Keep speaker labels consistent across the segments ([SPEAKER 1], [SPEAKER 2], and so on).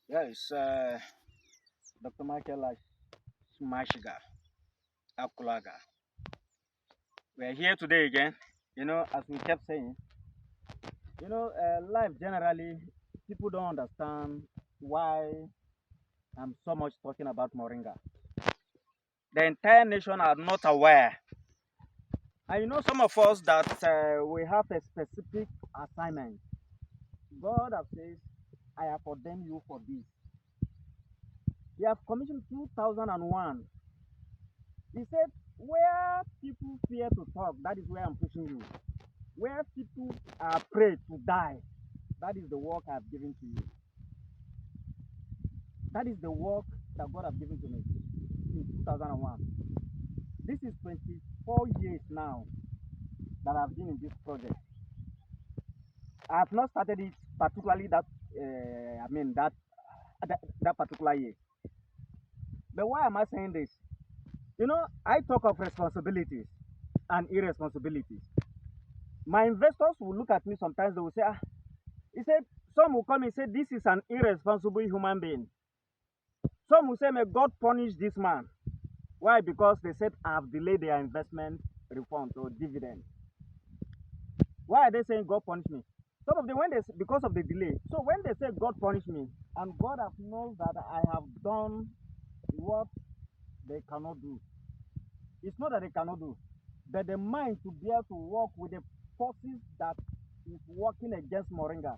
[SPEAKER 1] Yes, Dr. Michael Ashimashiga Akulaga. We are here today again. As we kept saying, life generally, people don't understand why I'm so much talking about Moringa. The entire nation are not aware. And some of us that we have a specific assignment. God has said, I have ordained you for this. He have commissioned 2001. He said, where people fear to talk, that is where I'm pushing you. Where people are afraid to die, that is the work I've given to you. That is the work that God has given to me in 2001. This is 24 years now that I've been in this project. I have not started it particularly that particular year. But why am I saying this? I talk of responsibilities and irresponsibilities. My investors will look at me sometimes, they will say, he said, some will come and say, this is an irresponsible human being. Some will say, may God punish this man. Why? Because they said, I have delayed their investment refund or dividend. Why are they saying God punish me? Some of them, because of the delay. So when they say God punish me, and God has known that I have done what they cannot do. It's not that they cannot do, but the mind to be able to work with the forces that is working against Moringa.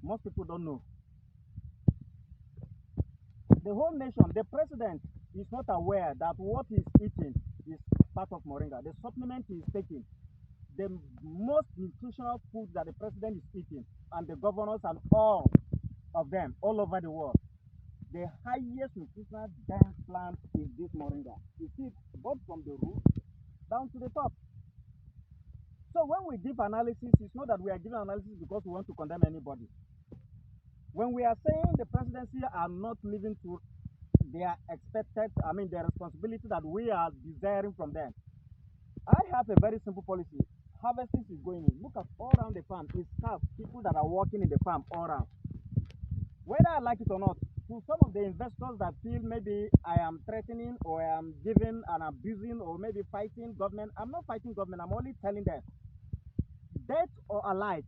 [SPEAKER 1] Most people don't know. The whole nation, the president is not aware that what he's eating is part of Moringa. The supplement he is taking, the most nutritional food that the president is eating, and the governors and all of them all over the world, the highest nutritional dense plant is this Moringa. You see it both from the root down to the top. So when we give analysis, it's not that we are giving analysis because we want to condemn anybody. When we are saying the presidency are not living to their their responsibility that we are desiring from them. I have a very simple policy. Harvesting is going in. Look at all around the farm. It's staff, people that are working in the farm all around. Whether I like it or not, to some of the investors that feel maybe I am threatening or I am giving and abusing or maybe fighting government, I'm not fighting government. I'm only telling them, dead or alive,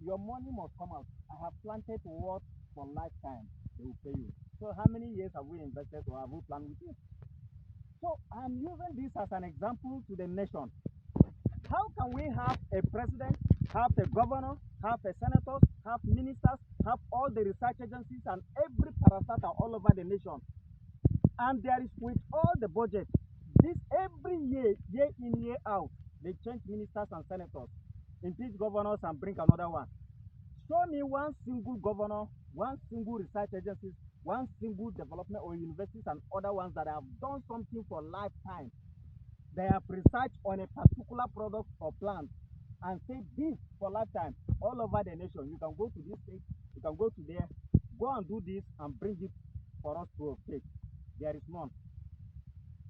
[SPEAKER 1] your money must come out. I have planted what for lifetime. They will pay you. So how many years have we invested or have we planned with you? So I'm using this as an example to the nation. How can we have a president, have a governor, have a senator, have ministers, have all the research agencies and every parastatal all over the nation? And there is with all the budget, this every year, year in, year out, they change ministers and senators, impeach governors and bring another one. Show me one single governor, one single research agency, one single development or universities and other ones that have done something for lifetime. They have researched on a particular product or plant and say this for lifetime all over the nation. You can go to this state, you can go to there, go and do this and bring it for us to take. There is none.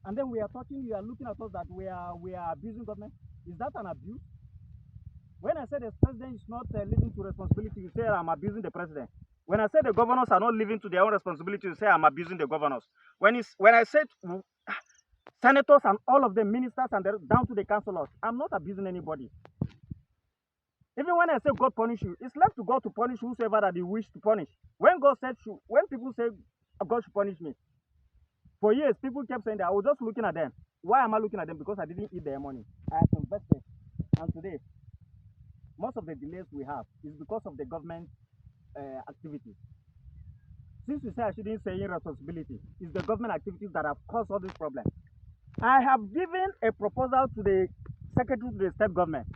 [SPEAKER 1] And then we are talking, you are looking at us that we are abusing government. Is that an abuse? When I say the president is not living to responsibility, you say I'm abusing the president. When I say the governors are not living to their own responsibility, you say I'm abusing the governors. When I said senators and all of the ministers and down to the councillors, I'm not abusing anybody. Even when I say God punish you, it's left to God to punish whosoever that He wish to punish. When God said, when people say God should punish me, for years people kept saying that I was just looking at them. Why am I looking at them? Because I didn't eat their money. I have invested, and today most of the delays we have is because of the government activities. Since we say I shouldn't say irresponsibility, it's the government activities that have caused all this problem. I have given a proposal to the secretary to the state government.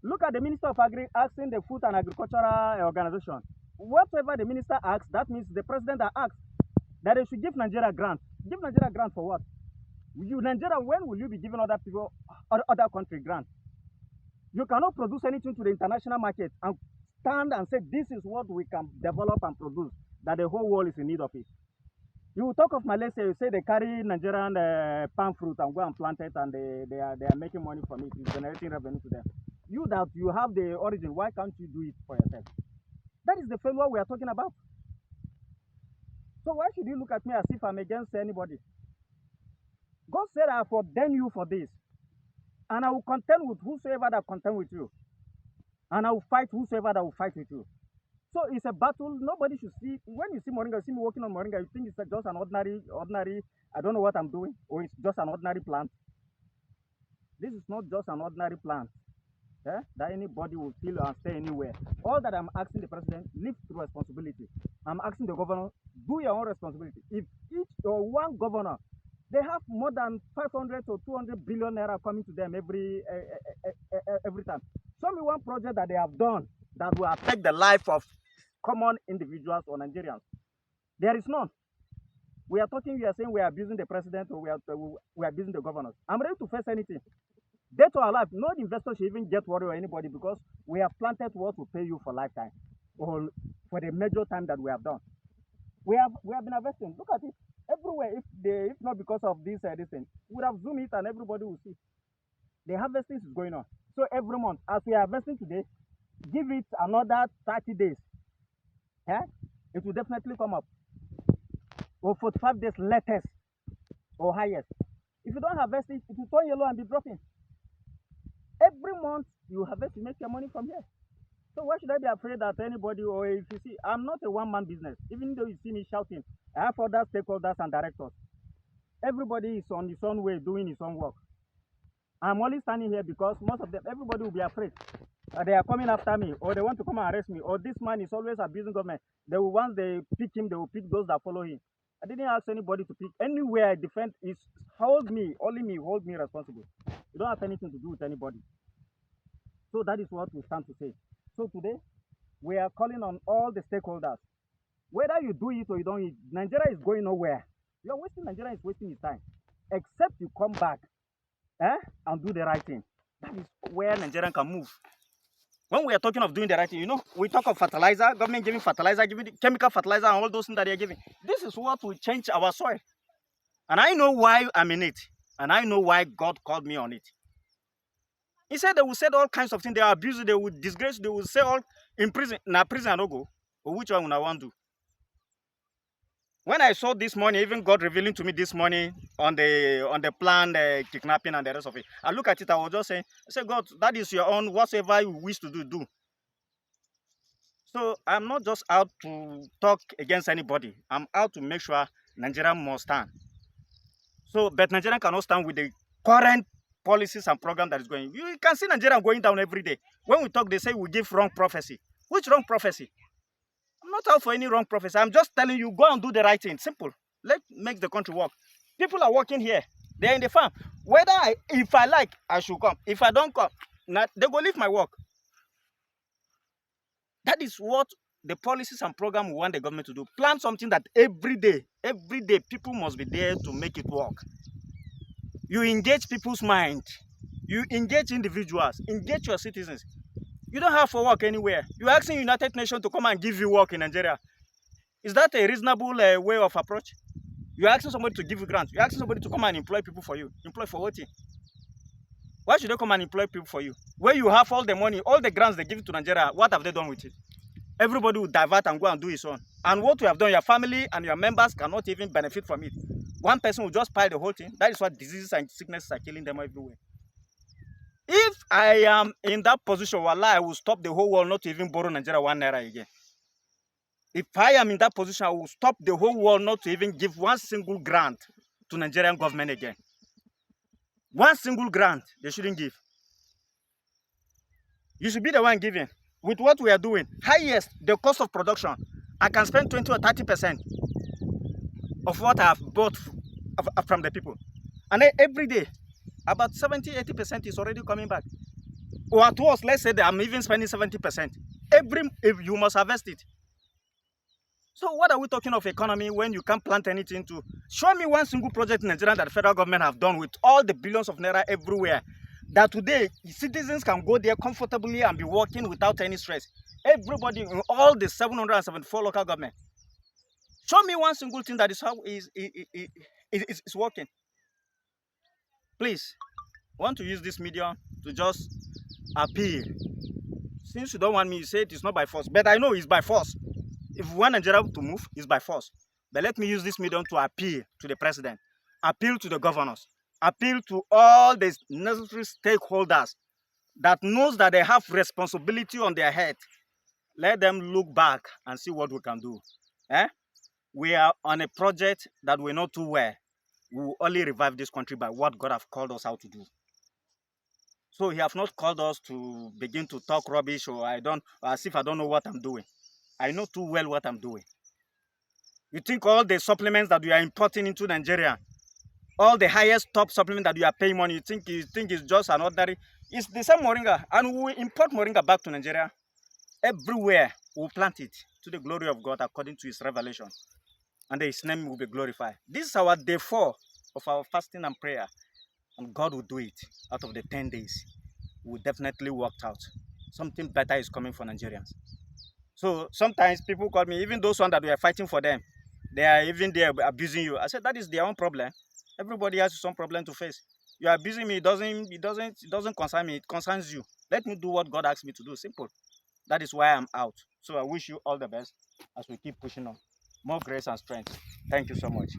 [SPEAKER 1] Look at the Minister of Agri asking the Food and Agricultural Organization. Whatever the minister asks, that means the president that asks that they should give Nigeria grant. Give Nigeria grant for what? Nigeria, when will you be giving other people, other country grant? You cannot produce anything to the international market and stand and say this is what we can develop and produce, that the whole world is in need of it. You will talk of Malaysia, you say they carry Nigerian palm fruit and go and plant it and they are making money from it, it's generating revenue to them. You that you have the origin, why can't you do it for yourself? That is the failure we are talking about. So why should you look at me as if I'm against anybody? God said, I have ordained you for this. And I will contend with whosoever that contend with you. And I will fight whosoever that will fight with you. So it's a battle. Nobody should see. When you see Moringa, you see me working on Moringa, you think it's just an ordinary, I don't know what I'm doing, or it's just an ordinary plant. This is not just an ordinary plant. That anybody will kill and stay anywhere. All that I'm asking the president, live through responsibility. I'm asking the governor, do your own responsibility. If each or one governor, they have more than 500 or 200 billion naira coming to them every time. Show me one project that they have done that will affect the life of common individuals or Nigerians. There is none. We are saying we are abusing the president, or we are abusing the governors. I'm ready to face anything. Dead or alive, no investor should even get worried or anybody, because we have planted what will pay you for lifetime, or for the major time that we have done. We have been investing. Look at it everywhere. If not because of this thing, we would have zoomed it and everybody will see. The harvesting is going on. So every month, as we are harvesting today, give it another 30 days. It will definitely come up. Or 45 days latest or highest. If you don't harvest it, it will turn yellow and be dropping. Every month you harvest, you make your money from here. So why should I be afraid that anybody, or if you see, I'm not a one-man business. Even though you see me shouting, I have other stakeholders and directors. Everybody is on his own way, doing his own work. I'm only standing here because most of them, everybody will be afraid. They are coming after me, or they want to come and arrest me, or this man is always abusing government. Once they pick him, they will pick those that follow him. I didn't ask anybody to pick. Anywhere I defend is hold me responsible. You don't have anything to do with anybody. So that is what we stand to say. So today, we are calling on all the stakeholders. Whether you do it or you don't, Nigeria is going nowhere. You're wasting, Nigeria is wasting his time. Except you come back and do the right thing. That is where Nigeria can move. When we are talking of doing the right thing, we talk of fertilizer, government giving fertilizer, giving chemical fertilizer and all those things that they are giving. This is what will change our soil. And I know why I'm in it. And I know why God called me on it. He said they will say all kinds of things. They will abuse you, they will disgrace you, they will say all in prison. Now prison no go. Or which one will I want to do? When I saw this morning, even God revealing to me this morning on the planned kidnapping and the rest of it, I look at it, I was just saying, I said, God, that is your own, whatever you wish to do, do. So I'm not just out to talk against anybody. I'm out to make sure Nigeria must stand. So, but Nigeria cannot stand with the current policies and program that is going. You can see Nigeria going down every day. When we talk, they say we give wrong prophecy. Which wrong prophecy? I'm not out for any wrong prophecy. I'm just telling you, go and do the right thing. Simple. Let's make the country work. People are working here. They're in the farm. If I like, I should come. If I don't come, they go leave my work. That is what the policies and program we want the government to do. Plan something that every day, people must be there to make it work. You engage people's mind. You engage individuals. Engage your citizens. You don't have to work anywhere. You're asking United Nations to come and give you work in Nigeria. Is that a reasonable way of approach? You're asking somebody to give you grants. You're asking somebody to come and employ people for you. Employ for what? Why should they come and employ people for you? Where you have all the money, all the grants they give to Nigeria, what have they done with it? Everybody will divert and go and do his own. And what we have done, your family and your members cannot even benefit from it. One person will just pile the whole thing. That is why diseases and sicknesses are killing them everywhere. If I am in that position, wallah, I will stop the whole world not to even borrow Nigeria 1 naira again. If I am in that position, I will stop the whole world not to even give one single grant to Nigerian government again. One single grant they shouldn't give. You should be the one giving. With what we are doing, highest the cost of production, I can spend 20 or 30% of what I have bought from the people. And then every day, about 70-80% is already coming back. Or at worst, let's say that I'm even spending 70%. If you must harvest it. So what are we talking of economy when you can't plant anything to? Show me one single project in Nigeria that the federal government have done with all the billions of naira everywhere, that today citizens can go there comfortably and be working without any stress. Everybody in all the 774 local government. Show me one single thing that is working. Please, I want to use this medium to just appeal. Since you don't want me, you say it is not by force. But I know it's by force. If we want Nigeria to move, it's by force. But let me use this medium to appeal to the president, appeal to the governors, appeal to all the necessary stakeholders that knows that they have responsibility on their head. Let them look back and see what we can do. Eh? We are on a project that we know too well. We will only revive this country by what God have called us out to do. So he have not called us to begin to talk rubbish or as if I don't know what I'm doing. I know too well what I'm doing. You think all the supplements that we are importing into Nigeria, all the highest top supplement that you are paying money, you think it's just an ordinary? It's the same moringa, and we will import moringa back to Nigeria. Everywhere we'll plant it to the glory of God according to his revelation, and his name will be glorified. This is our day 4 of our fasting and prayer, and God will do it. Out of the 10 days, we will definitely work out. Something better is coming for Nigerians. So sometimes people call me, even those ones that we are fighting for them, they are even there abusing you. I said that is their own problem. Everybody has some problem to face. You are abusing me, it doesn't concern me, it concerns you. Let me do what God asked me to do. Simple. That is why I'm out. So I wish you all the best as we keep pushing on. More grace and strength. Thank you so much.